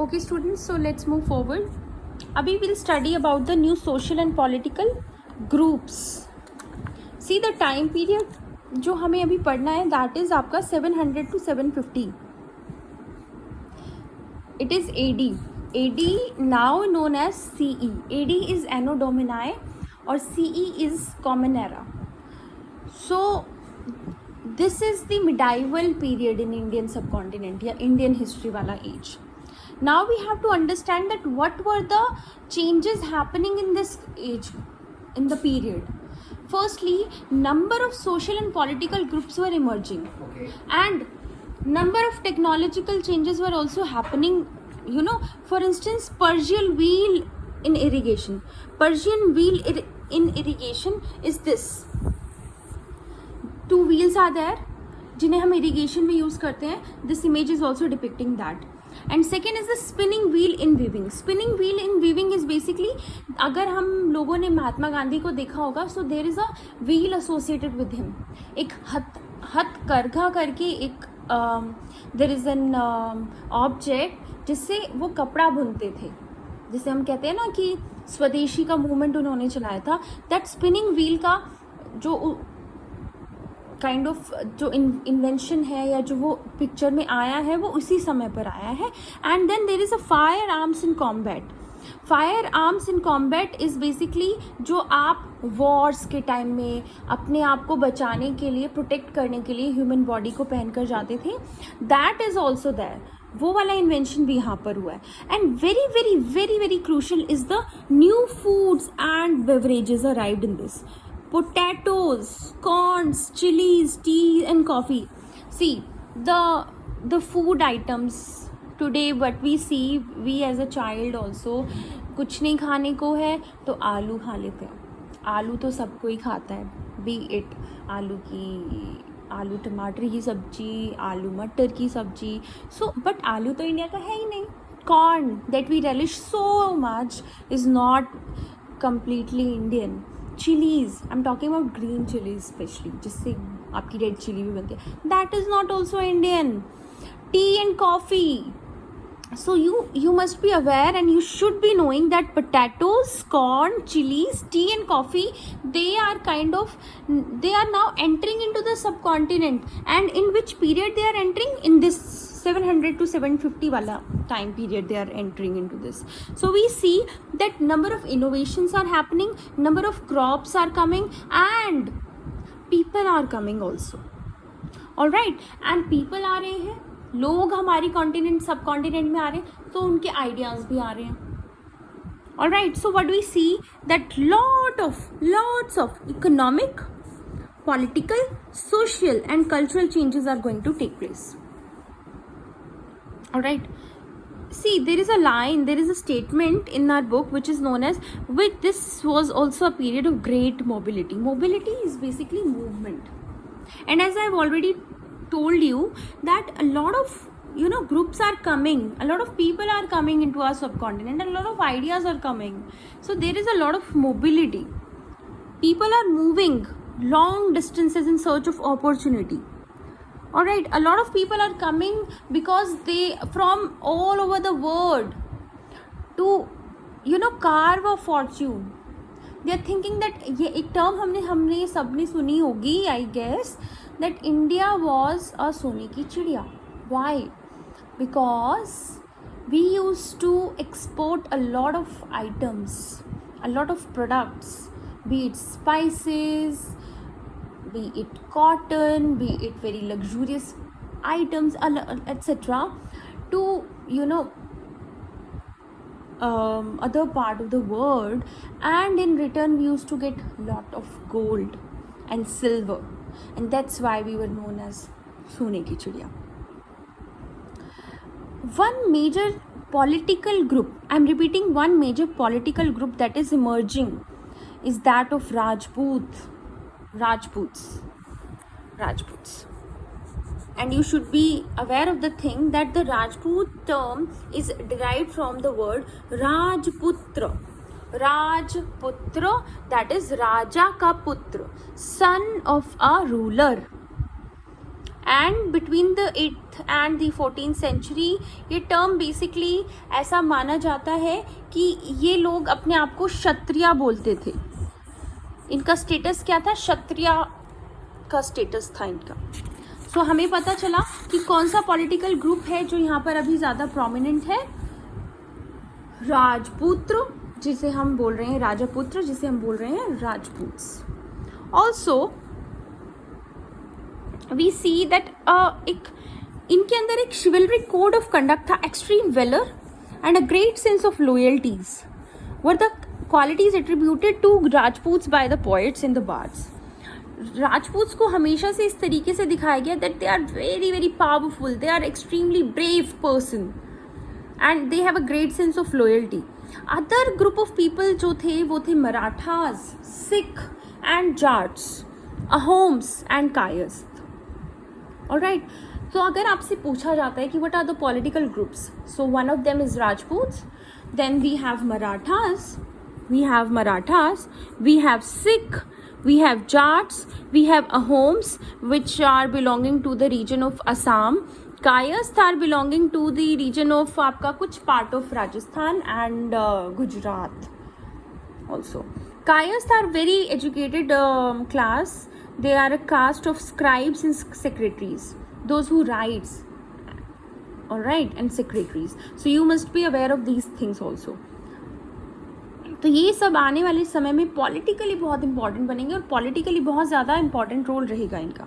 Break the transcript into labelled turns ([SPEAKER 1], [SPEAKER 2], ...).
[SPEAKER 1] Okay students, so let's move forward. Abhi we'll study about the new social and political groups. See the time period जो हमें अभी पढ़ना है, that is आपका 700 to 750. It is AD. AD now known as CE. AD is Anno Domini और CE is Common Era. So this is the medieval period in Indian subcontinent या Indian history वाला age. Now we have to understand that what were the changes happening in this age, in the period. Firstly, number of social and political groups were emerging, and number of technological changes were also happening. You know, for instance, Persian wheel in irrigation. Persian wheel in irrigation is this. Two wheels are there, जिन्हें हम irrigation में use करते हैं. This image is also depicting that. And second is the spinning wheel in weaving. Spinning wheel in weaving is basically, अगर हम लोगों ने महात्मा गांधी को देखा होगा, so there is a wheel associated with him. एक हथकरघा करके एक there is an object जिससे वो कपड़ा बुनते थे, जिसे हम कहते हैं ना कि स्वदेशी का मूवमेंट उन्होंने चलाया था. दैट स्पिनिंग व्हील का जो काइंड ऑफ जो इन्वेंशन है या जो वो पिक्चर में आया है वो उसी समय पर आया है. And then there is a fire arms in combat. Fire arms in combat is basically जो आप वॉर्स के टाइम में अपने आप को बचाने के लिए, प्रोटेक्ट करने के लिए ह्यूमन बॉडी को पहन कर जाते थे. That is also there. वो वाला इन्वेंशन भी यहाँ पर हुआ है. And very very very very crucial is the new foods and beverages arrived in this. Potatoes, corns, chilies, tea and coffee. See, the food items today what we see, we as a child also, कुछ नहीं खाने को है तो आलू खा लेते हैं. आलू तो सब कोई खाता है, बी इट आलू टमाटर की सब्जी, आलू मटर की सब्जी. सो बट आलू तो इंडिया का है ही नहीं. Corn that we relish so much is not completely Indian. Chilies, I'm talking about green chilies especially, जिससे आपकी रेड चिली भी बनती है. That is not also Indian. Tea and coffee. So you must be aware and you should be knowing that potatoes, corn, chilies, tea and coffee, they are now entering into the subcontinent. And in which period they are entering? In this 700 to 750 wala time period they are entering into this. So we see that number of innovations are happening, number of crops are coming, and people are coming also. All right, and people आ रहे हैं, लोग हमारी continent सब continent में आ रहे हैं, तो उनके आइडियाज़ भी आ रहे हैं. All right, so what do we see? That lots of economic, political, social and cultural changes are going to take place. All right, see, there is a statement in our book which is known as, which this was also a period of great mobility. Mobility is basically movement, and as I've already told you that a lot of groups are coming, a lot of people are coming into our subcontinent, and a lot of ideas are coming. So there is a lot of mobility. People are moving long distances in search of opportunity. All right, a lot of people are coming because they from all over the world to carve a fortune. They are thinking that ये एक term हमने सबने सुनी होगी, I guess, that India was a सोने की चिड़िया. Why? Because we used to export a lot of items, a lot of products, be it spices, be it cotton, be it very luxurious items, etc., to other part of the world, and in return we used to get lot of gold and silver, and that's why we were known as सोने की चिड़िया. One major political group, I'm repeating, one major political group that is emerging is that of Rajputs. And you should be aware of the thing that the Rajput term is derived from the word Rajputra. Rajputra, that is Raja ka putra, son of a ruler. And between the 8th and the 14th century ये term basically ऐसा माना जाता है कि ये लोग अपने आप को क्षत्रिय बोलते थे. इनका स्टेटस क्या था? क्षत्रिय का स्टेटस था इनका. सो हमें पता चला कि कौन सा पॉलिटिकल ग्रुप है जो यहाँ पर अभी ज़्यादा प्रोमिनेंट है. राजपुत्र जिसे हम बोल रहे हैं राजपुत्र, जिसे हम बोल रहे हैं Rajputs. Also we see that एक इनके अंदर एक शिवलरिक कोड ऑफ कंडक्ट था. Extreme valour and a great sense of loyalties were the qualities attributed to Rajputs by the poets in the bards. Rajputs को हमेशा से इस तरीके से दिखाया गया that they are very very powerful, they are extremely brave person and they have a great sense of loyalty. Other group of people जो थे वो थे Marathas, Sikh and Jats, Ahoms and Kayastha. Alright, तो अगर आपसे पूछा जाता है कि what are the political groups, so one of them is Rajputs, then we have Marathas, we have Sikh, we have Jats, we have Ahoms which are belonging to the region of Assam. Kayasth are belonging to the region of आपका कुछ part of Rajasthan and Gujarat also. Kayasth are very educated class. They are a caste of scribes and secretaries, those who writes, all right, and secretaries. So you must be aware of these things also. तो ये सब आने वाले समय में politically बहुत important बनेंगे और पॉलिटिकली बहुत ज़्यादा इंपॉर्टेंट रोल रहेगा इनका.